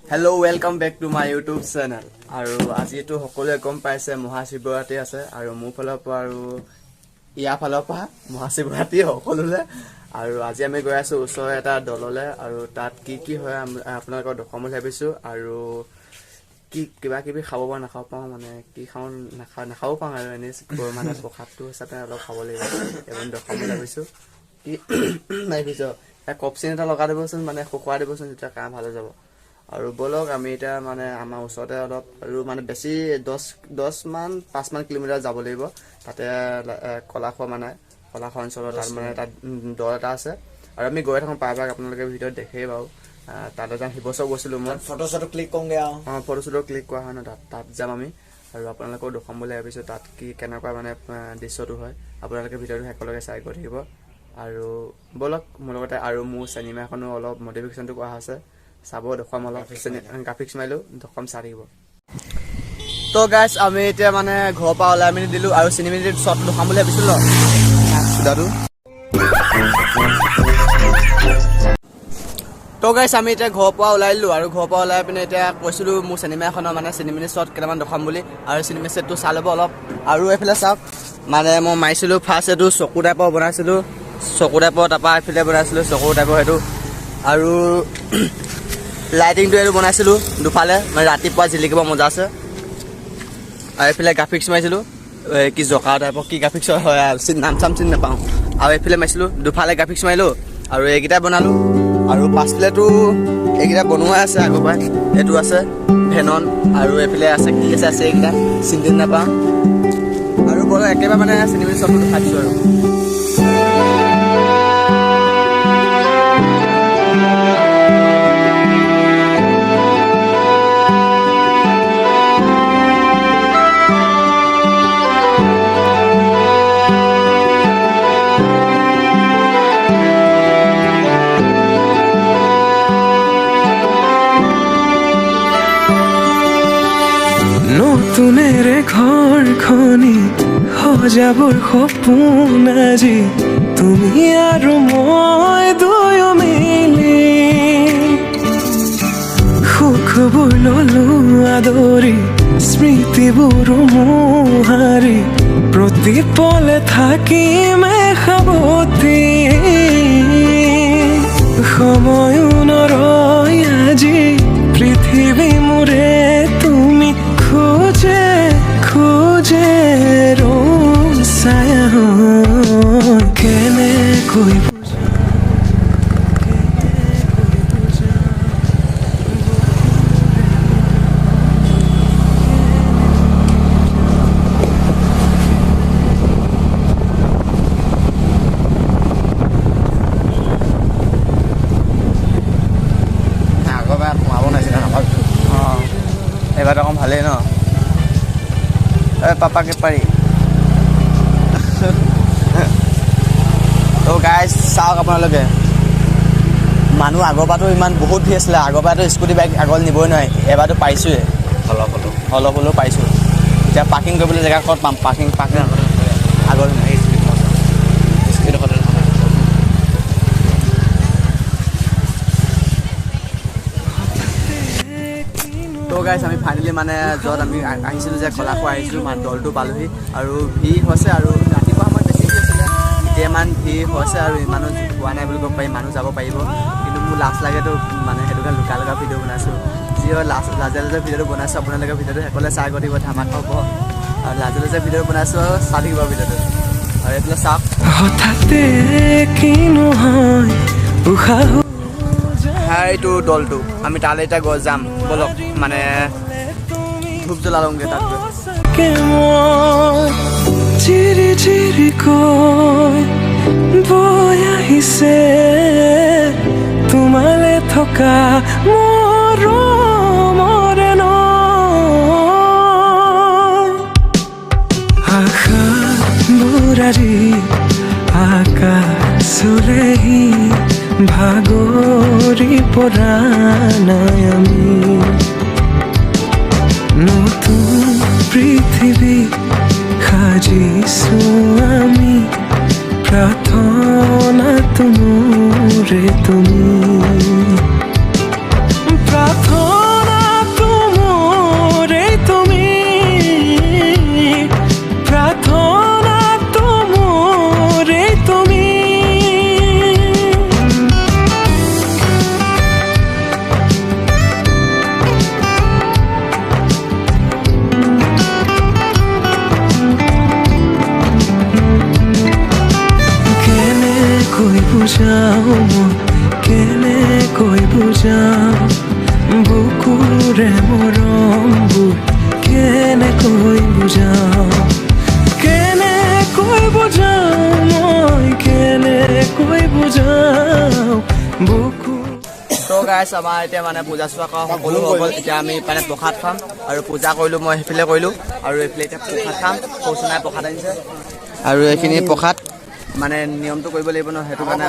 Hello, welcome back to my YouTube channel. আৰু আজিটো সকলোৱে গম পাইছে মহাশিৱৰাত্ৰি আছে আৰু মোৰ ফালৰ পৰা আৰু ইয়াৰ ফালৰ পৰা মহাশিৱৰাত্ৰি সকলোলে আৰু আজি আমি গৈ আছো ওচৰৰ এটা দললে আৰু তাত কি হয় আপোনালোকক দেখাম বুলি ভাবিছো আৰু কি কিবা কিবি খাব বা নাখাব পাওঁ মানে কি খাওঁ নাখাব পাওঁ আৰু এনে মানে প্ৰসাদটো হিচাপে অলপ খাব লাগিব এবং দেখাম বুলি ভাবিছো কি ভাবিছো কপচিন এটা লগাই দিবচোন মানে শুকুৱাই দিবচোন তেতিয়া কাম ভাল হৈ যাব আৰু বলক আমি এটা মানে আমাৰ ওচৰতে অলপ আৰু মানে বেছি 5 কিলোমিটাৰ যাব লাগিব তাতে কলাখোৱা মানে কলাখোৱা অঞ্চলত তাৰ মানে তাত দল এটা আছে আৰু আমি গৈ থাকোঁ প্ৰায়ভাগ আপোনালোকে ভিডিঅ'ত দেখেই বাৰু তাতে যাম শিৱসাগৰ গৈছিলোঁ মই ফটো ক্লিক কৰোঁগৈ আৰু ফটো ক্লিক কৰা হয় ন তাত যাম আমি আৰু আপোনালোকেও দেখাম বুলি ভাবিছোঁ তাত কি কেনেকুৱা মানে দৃশ্যটো হয় আপোনালোকে ভিডিঅ'টো একেলগে চাই গৈ থাকিব আৰু বলক মোৰ লগতে আৰু মোৰ চিনেমাখনো অলপ মডিফিকেশ্যনটো কৰা হৈছে চাব দেখুৱাম অলপ গ্ৰাফিক্স মাৰিলো দেখুৱাম চাই থাকিব তো গাইজ আমি এতিয়া মানে ঘৰৰ পৰা ওলাই মেলি দিলোঁ আৰু চিনেমা শ্বট দেখাম বুলি ভাবিছিলোঁ দাদু তো গাইজ আমি এতিয়া ঘৰৰ পৰা ওলাই দিলোঁ আৰু ঘৰৰ পৰা ওলাই পিনে এতিয়া কৈছিলোঁ মোৰ চিনেমা এখনৰ মানে চিনেমা শ্বট কেইটামান দেখাম বুলি আৰু চিনেমা ছেটটো চাই ল'ব অলপ আৰু এইফালে চাওক মানে মই মাৰিছিলোঁ ফাৰ্ষ্ট এইটো চকু টাইপৰ বনাইছিলোঁ চকু টাইপৰ তাৰপৰা এইফালে বনাইছিলোঁ চকু টাইপৰ সেইটো আৰু লাইটিংটো এইটো বনাইছিলোঁ দুফালে মানে ৰাতিপুৱা জিলিকিব মজা আছে আৰু এইফালে গ্ৰাফিক্স মাৰিছিলোঁ কি জকা টাইপৰ কি গ্ৰাফিক্স হয় নাম চাম চিনি নাপাওঁ আৰু এইফালে মাৰিছিলোঁ দুফালে গ্ৰাফিক্স মাৰিলোঁ আৰু এইকেইটা বনালোঁ আৰু পাছফালেতো এইকেইটা বনোৱাই আছে আগৰ পৰাই এইটো আছে ভেনন আৰু এইফালে আছে কি আছে এইকেইটা চিনি নাপাওঁ আৰু বৰ একেবাৰে মানে চিনেমা শ্বটটো দেখাই দিছোঁ আৰু নতুনেৰে ঘৰখনি সজাবৰ সপোন আজি তুমি আৰু মই দুয়ো মিলি সুখবোৰ ললো আদৰি স্মৃতিবোৰ মোহাৰি প্ৰতি পলে থাকিমে সাৱতি সময়ো নৰয় আজি পৃথিৱী মোৰে তুমি খোজে খোজে ৰচায়া কেনেকৈ এইবাৰ অকণ ভালেই ন পাপাকে পাৰি তো গাইজ চাওক আপোনালোকে মানুহ আগৰ পৰাতো ইমান বহুত ভিৰ আছিলে আগৰ পৰাতো স্কুটি বাইক আগত নিবই নোৱাৰে এবাৰতো পাইছোঁৱে অলপ হ'লেও পাইছোঁ এতিয়া পাৰ্কিং কৰিবলৈ জেগা ক'ত পাম পাৰ্কিং আগৰ তো গাইজ আমি ফাইনেলি মানে য'ত আমি আহিছিলোঁ যে কলাখোৱা আহিছিলোঁ মানে দলটো পালোহি আৰু ভিৰ হৈছে আৰু ৰাতিপুৱা সময়ত বেছি ভিৰ আছিলে এতিয়া ইমান ভিৰ হৈছে আৰু ইমানো হোৱা নাই বুলি ক'ব পাৰি মানুহ যাব পাৰিব কিন্তু মোৰ লাজ লাগেতো মানে সেইটো কাৰণে লুকা ভিডিঅ' বনাইছোঁ যি হয় লাজে ভিডিঅ'টো বনাইছোঁ আপোনালোকে ভিডিঅ'টো সকলোৱে চাই কৰি দিব ধামাকা হ'ব আৰু লাজে ভিডিঅ' বনাইছোঁ চাই থাকিব ভিডিঅ'টো আৰু এইফালে চাওক হঠাতে কি নহয় উশাহ এইটো দলটো আমি তালৈ এতিয়া গৈ যাম বলক মানে ধূপ জ্বলালংগে তাত চিৰি চিৰিকৈ বৈ আহিছে তোমালে থকা মৰমৰে ন আশা বুঢ়াৰী আকাশলেহি ভাগৰি পৰা নাই আমি নতুন পৃথিৱী সাজিছো আমি প্ৰাৰ্থনা তোৰে তুমি প্ৰাৰ্থনা মই কেনেকৈ বুজাম বুকুৰে মৰমবোৰ কেনেকৈ বুজাম কেনেকৈ বুজাম মই কেনেকৈ বুজাম বুকু তো গাইছ আমাৰ এতিয়া মানে পূজা চোৱা কৰা সকলো হৈ গ'ল এতিয়া আমি মানে প্ৰসাদ খাম আৰু পূজা কৰিলোঁ মই সেইফালে কৰিলোঁ আৰু এইফালে এতিয়া প্ৰসাদ খাম সৌচনাই প্ৰসাদ আনিছে আৰু এইখিনি প্ৰসাদ মানে নিয়মটো কৰিব লাগিব ন সেইটো কাৰণে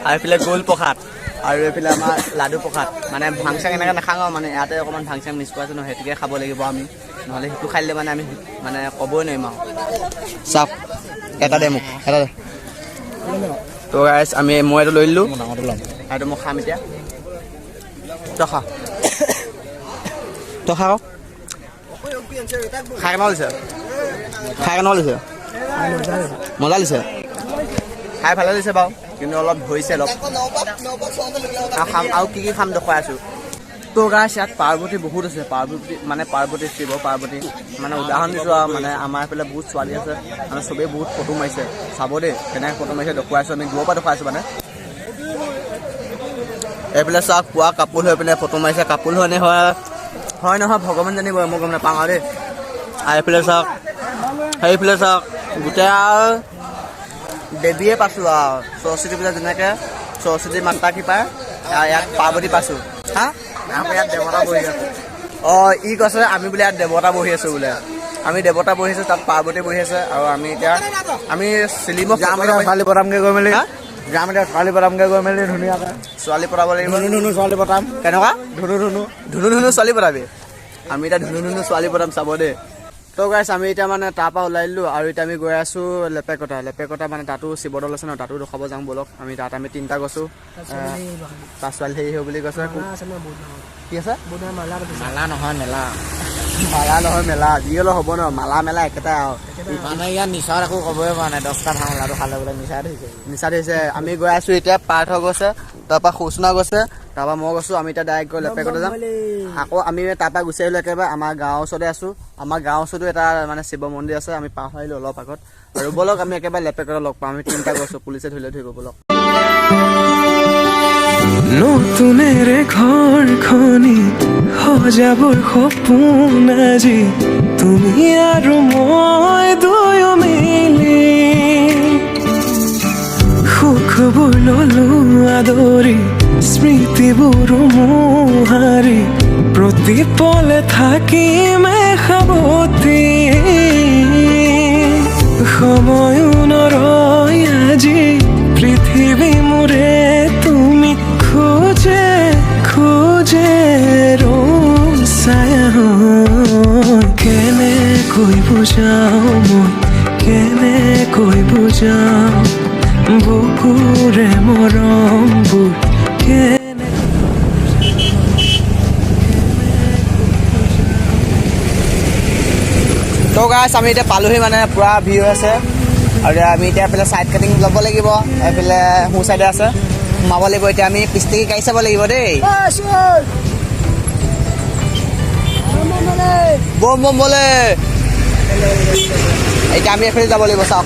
আৰু এইফালে গোল প্ৰসাদ আৰু এইফালে আমাৰ লাডু প্ৰসাদ মানে ভাং চাং এনেকৈ নাখাওঁ মানে ইয়াতে অকণমান ভাং চাং মিছ কৰা আছে ন সেইটোকে খাব লাগিব আমি নহ'লে সেইটো খাই দিলে মানে আমি মানে ক'বই নোৱাৰিম আৰু চাওক এটা দে মোক এটা দে তো গাইছ আমি মই এইটো লৈ দিলোঁ এইটো মই খাম এতিয়া তই খা তই খা খাই কেনেকুৱা লাগিছে খাই কেনেকুৱা লাগিছে মজা লাগিছে খাই ভালে লাগিছে বাৰু কিন্তু অলপ ধৰিছে অলপ আৰু খাম আৰু কি খাম দেখুৱাই আছোঁ তো গাইছ ইয়াত পাৰ্বতী বহুত আছে পাৰ্বতী মানে পাৰ্বতী শিৱ পাৰ্বতী মানে উদাহৰণ দিছোঁ আৰু মানে আমাৰ এইফালে বহুত ছোৱালী আছে মানে চবেই বহুত ফটো মাৰিছে চাব দেই কেনেকৈ ফটো মাৰিছে দেখুৱাইছোঁ আমি দূৰৰ পৰা দেখুৱাইছোঁ মানে এইফালে চাওক পুৱা কাপোৰ হৈ পিনে ফটো মাৰিছে কাপোৰ হয়নে হয় নহয় ভগৱান জানিব মই গম নাপাওঁ আৰু দেই আৰু এইফালে চাওক সেইফালে চাওক গোটেই আৰু দেৱীয়ে পাইছোঁ আৰু সৰস্বতী পূজা যেনেকৈ সৰস্বতী মাতা কৃপাৰ ইয়াত পাৰ্বতী পাইছোঁ হা আমি ইয়াত দেৱতা বহি আছোঁ অঁ ই কৈছে আমি বোলে ইয়াত দেৱতা বহি আছোঁ বোলে আমি দেৱতা বহি আছোঁ তাত পাৰ্বতী বহি আছে আৰু আমি এতিয়া আমি চিলিমক ছোৱালী পতামগৈ গৈ মেলি যাম এতিয়া ছোৱালী পতামগৈ গৈ মেলি ধুনীয়াকৈ ছোৱালী পতাব লাগিব ধুনু ছোৱালী পতাম কেনেকুৱা ধুনু ছোৱালী পতাবি আমি এতিয়া ধুনু ছোৱালী পতাম চাব দেই তো গাইছ আমি এতিয়া মানে তাৰপৰা ওলাই দিলোঁ আৰু এতিয়া আমি গৈ আছোঁ লেপেকটা মানে তাতো শিৱদৌল আছে ন তাতো ৰখাব যাওঁ ব'লক আমি তাত আমি তিনিটা গৈছোঁ তাত ছোৱালী হেৰি হৈ বুলি কৈছে কি আছে মালা নহয় মেলা মালা নহয় মেলা যি হ'লেও হ'ব ন মালা মেলা একেটাই আৰু মানে ইয়াত নিচাৰ একো ক'বই পৰা নাই 10টা ভাঙলাটো খালে বোলে নিচা দিছে আমি গৈ আছোঁ এতিয়া পাৰ্থ গৈছে তাৰপৰা সূচনা গৈছে তাৰপৰা মই গৈছোঁ আমি এতিয়া ডাইৰেক্ট গৈ লেপেকটা যাম আকৌ আমি তাৰপৰা গুচি আহিলোঁ একেবাৰে আমাৰ গাঁৱৰ ওচৰতে আছোঁ আমাৰ গাঁৱৰ ওচৰতো এটা মানে শিৱ মন্দিৰ আছে আমি পাৰ আহিলোঁ অলপ আগত আৰু ব'লক আমি একেবাৰে লেপেকটা লগ পাওঁ আমি তিনিটা গৈছোঁ পুলিচে ধৰিব ব'লক নতুনেৰে ঘৰখনি সজাবৰ সপোন আজি তুমি আৰু মই দুয়ো মিলি সুখবোৰ ললো আদৰি স্মৃতিবোৰ মোহাৰি প্ৰতি পলে থাকিম সাৱতি সময়ো নৰয় আজি পৃথিৱী মোৰে তুমি খোজে ৰচায়া কেনেকৈ বুজাও মই কেনেকৈ বুজাও বুকুৰে মৰমবোৰ তো গাইছ আমি এতিয়া পালোহি মানে পুৰা ভিউ আছে আৰু আমি এতিয়া এইফালে ছাইড কাটিং ল'ব লাগিব এইফালে সোঁ ছাইডে আছে সোমাব লাগিব এতিয়া আমি পিছটিকি গাড়ী চাব লাগিব দেই বম বম বলে এতিয়া আমি এইফালে যাব লাগিব চাওক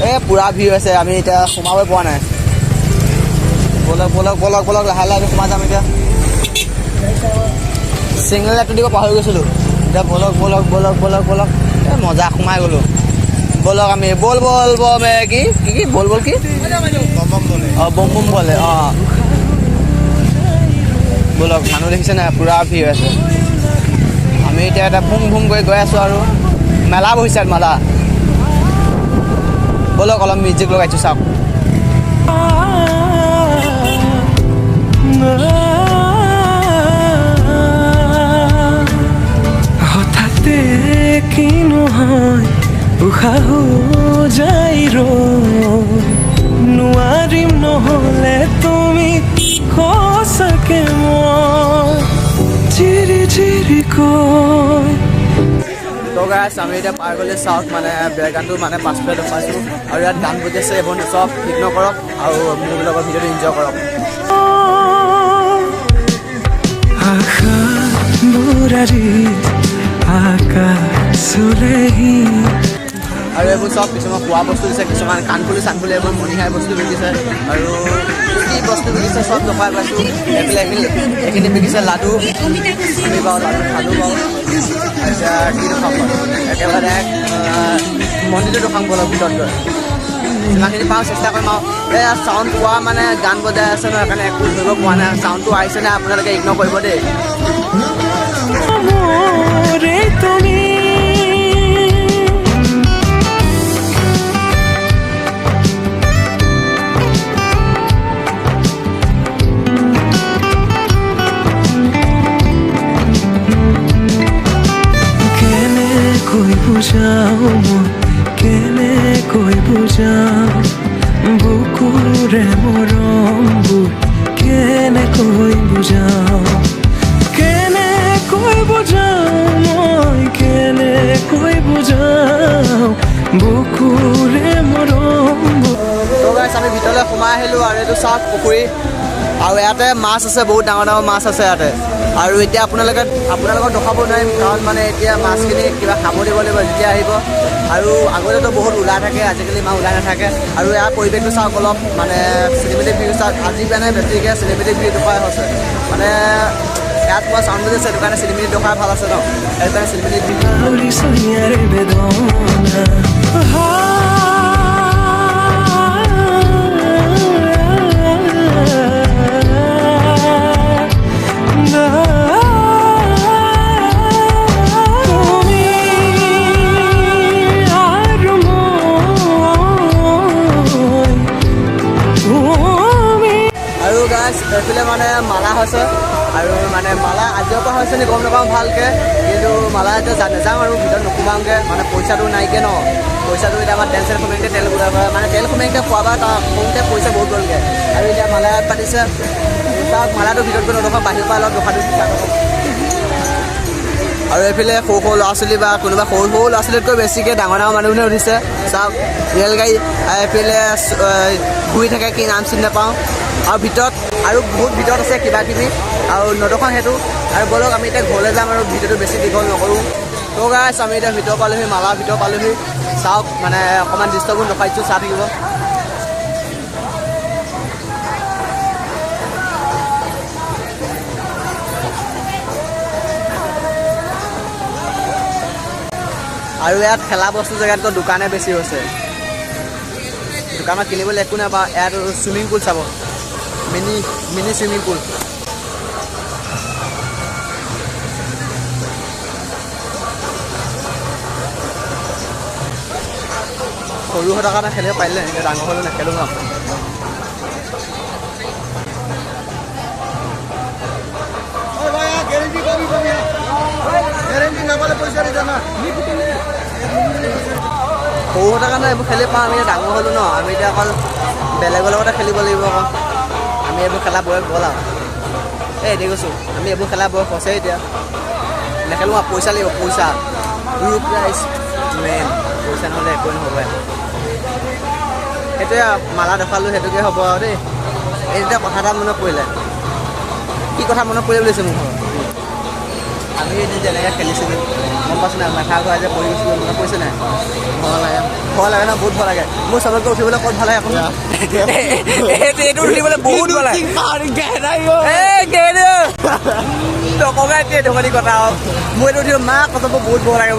এই পুৰা ভিউ আছে আমি এতিয়া সোমাবই পৰা নাই বলক লাহে লাহে সোমাই যাম এতিয়া চিগনেল লাইটটো দিব পাহৰি গৈছিলোঁ এতিয়া বলক এই মজা সোমাই গ'লোঁ বলক আমি বল কি বল কি অঁ বম বলে অঁ বলক মানুহ দেখিছে নাই পুৰা ভিৰ আছে আমি এতিয়া এটা ভুম কৰি গৈ আছোঁ আৰু মেলা বহিছে মেলা বলক অলপ মিউজিক লগাইছোঁ চাওক হঠাতে কি নহয় উশাহ যাই নোৱাৰিম নহ'লে তুমি সঁচাকে মই চিৰি কৈ তো গাইছ আমি এতিয়া পাৰ গ'লে চাওক মানে বেৰগানটো মানে পাছফালে দেখুৱাইছোঁ আৰু ইয়াত গান বজি আছে এইবোৰ চব ইগন'ৰ কৰক আৰু মোৰ লগত ভিডিঅ'টো এনজয় কৰক আশাবোৰ আজি আকাশলেহি আৰু এইবোৰ চব কিছুমান খোৱা বস্তু দিছে, কিছুমান কাণফুলি চানফুলি এইবোৰ মণিহাৰী বস্তু বিকিছে আৰু কি বস্তু বিকিছে চব দেখুৱাই পাইছোঁ। এইখিনি বিকিছে লাডু, আমি বাৰু লাডু খালোঁ বাৰু। এতিয়া কি দেখাম বাৰু, একেবাৰে মন্দিৰটো দেখাম বলক ভিতৰত গৈ। যিমানখিনি পাওঁ চেষ্টা কৰিম আৰু। এয়া চাউণ্ড পোৱা মানে গান বজাই আছে ন, সেইকাৰণে একো ধৰিব পৰা নাই। চাউণ্ডটো আহিছে নে আপোনালোকে ইগন'ৰ কৰিব দেই। মোৰে তুমি কেনেকৈ বুজাও মই, কেনেকৈ বুজাও বুকুৰে মৰমবোৰ, কেনেকৈ বুজাও, কেনেকৈ বুজাও মই, কেনেকৈ বুজাও বুকুৰে মৰমবোৰ। তো গাইছ আমি ভিতৰলৈ সোমাই আহিলোঁ আৰু এইটো চাওক পুখুৰী, আৰু ইয়াতে মাছ আছে, বহুত ডাঙৰ ডাঙৰ মাছ আছে ইয়াতে। আৰু এতিয়া আপোনালোকক দেখাব নোৱাৰিম, কাৰণ মানে এতিয়া মাছখিনি কিবা খাব দিব লাগিব যেতিয়া আহিব। আৰু আগতেতো বহুত ওলাই থাকে, আজিকালি ইমান ওলাই নাথাকে। আৰু ইয়াৰ পৰিৱেশটো চাওক অলপ মানে চিনেমেটিক ভিউ চাওক, আজি মানে বেছিকৈ চিনেমেটিক ভিউ দেখুৱাই হৈছে। মানে ইয়াত পোৱা চাউণ্ড আছে, সেইটো কাৰণে চিনেমেটিক দেখুৱাই ভাল আছে ন, সেইটো কাৰণে cinematic view. Ahora soñar bedona. আৰু গাইছ এইফালে মানে মালা হৈছে, আৰু মানে মালা আজিৰ পৰা হৈছে নি গম নাপাওঁ ভালকৈ, কিন্তু মালা এতিয়া নাযাওঁ আৰু ভিতৰত নোসোমাওঁগৈ, মানে পইচাটো নাইকিয়া ন। পইচাটো এতিয়া আমাৰ তেল চেল সোমাওঁতে তেল মানে তেল সোমাওঁতে খোৱা বোৱা তাৰ কমতে পইচা বহুত গ'লগৈ। আৰু এতিয়া মালা পাতিছে, তাক মালাটো ভিতৰত গৈ নদখা, বাহিৰৰ পৰা অলপ দোকানটো চেষ্টা কৰোঁ। আৰু এইফালে সৰু সৰু ল'ৰা ছোৱালী বা কোনোবা সৰু সৰু ল'ৰা ছোৱালীতকৈ বেছিকৈ ডাঙৰ ডাঙৰ মানুহবোৰে উঠিছে চাওক, ৰেলগাড়ী। এইফালে ঘূৰি থাকে, কি নাম চিনি নাপাওঁ। আৰু ভিতৰত আৰু বহুত ভিতৰত আছে কিবা কিবি, আৰু নদখন সেইটো। আৰু ব'লক আমি এতিয়া ঘৰলৈ যাম আৰু ভিডিঅ'টো বেছি দীঘল নকৰোঁ। তো গাইছ আমি এতিয়া ভিতৰ পালোহি, মালাৰ ভিতৰ পালোহি। চাওক মানে অকণমান দৃশ্যবোৰ দেখাই দিছোঁ, চাই থাকিব। আৰু ইয়াত খেলা বস্তু জেগাতকৈ দোকানে বেছি হৈছে। দোকানত কিনিবলৈ একো নাই, বা ইয়াত চুইমিং পুল চাব, মিনি চুইমিং পুল। সৰু হৈ থকা খেলিব পাৰিলে, এতিয়া ডাঙৰ হ'লেও নেখেলোঁ ন। সৰু হৈ থকা এইবোৰ খেলি পাওঁ, আমি এতিয়া ডাঙৰ হ'লোঁ ন। আমি এতিয়া অকল বেলেগৰ লগতে খেলিব লাগিব আকৌ। আমি এইবোৰ খেলা বয়স গ'ল আৰু। এতিয়া কৈছোঁ আমি এইবোৰ খেলা বয়স হৈছে এতিয়া, নেখেলোঁ আৰু। পইচা লাগিব, পইচা। প্ৰাইজ মেইন, পইচা নহ'লে একোৱে নহ'ব। সেইটোৱে আৰু মালা দেখালোঁ, সেইটোকে হ'ব আৰু দেই। এই এতিয়া কথা এটা মনত পৰিলে, কি কথা মনত পৰিলে বুলিছে মোৰ ঘৰত। আমি এদিন যেনেকৈ খেলিছিলোঁ গম পাইছোঁ নাই, মাথা ঘূৰাই যে পৰি গৈছিলোঁ, মনত পৰিছে নাই? ভয় লাগে, ভয় লাগে ন, বহুত ভয় লাগে। মোৰ চবতকৈ উঠিবলৈ ক'ত ভাল লাগে আপোনাৰ? এইটো উঠিবলৈ বহুত ভয় লাগে। নকবা এতিয়া ধেমালি কথা আৰু। মোৰ এইটো উঠিব মা কথা বহুত ভয় লাগে।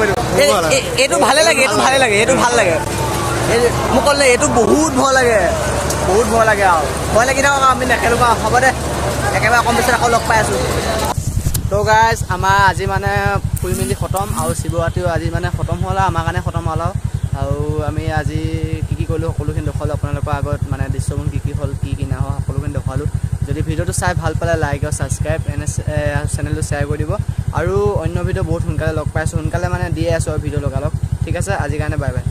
এইটো ভালে লাগে, এইটো ভালে লাগে, এইটো ভাল লাগে। মোক ক'লে এইটো বহুত ভয় লাগে, বহুত ভয় লাগে আৰু। ভয় লাগি থাকক, আমি নেখেলোঁ আৰু। হ'ব দে, একেবাৰে কম পিছত আকৌ লগ পাই আছোঁ। তো গাইজ আমাৰ আজি মানে ফুৰি মেলি খতম, আৰু শিৱৰাত্ৰিও আজি মানে খতম হ'ল, আমাৰ কাৰণে খতম হ'ল। আৰু আমি আজি কি কৰিলোঁ সকলোখিনি দেখুৱালোঁ আপোনালোকৰ আগত, মানে দৃশ্যবোৰ কি হ'ল, কি নহ'ল সকলোখিনি দেখুৱালোঁ। যদি ভিডিঅ'টো চাই ভাল পালে লাইক আৰু ছাবস্ক্ৰাইব, চেনেলটো শ্বেয়াৰ কৰি দিব। আৰু অন্য ভিডিঅ' বহুত সোনকালে লগ পাইছোঁ, সোনকালে মানে দিয়ে আছোঁ আৰু ভিডিঅ' লগালগ। ঠিক আছে, আজিৰ কাৰণে বাই বাই।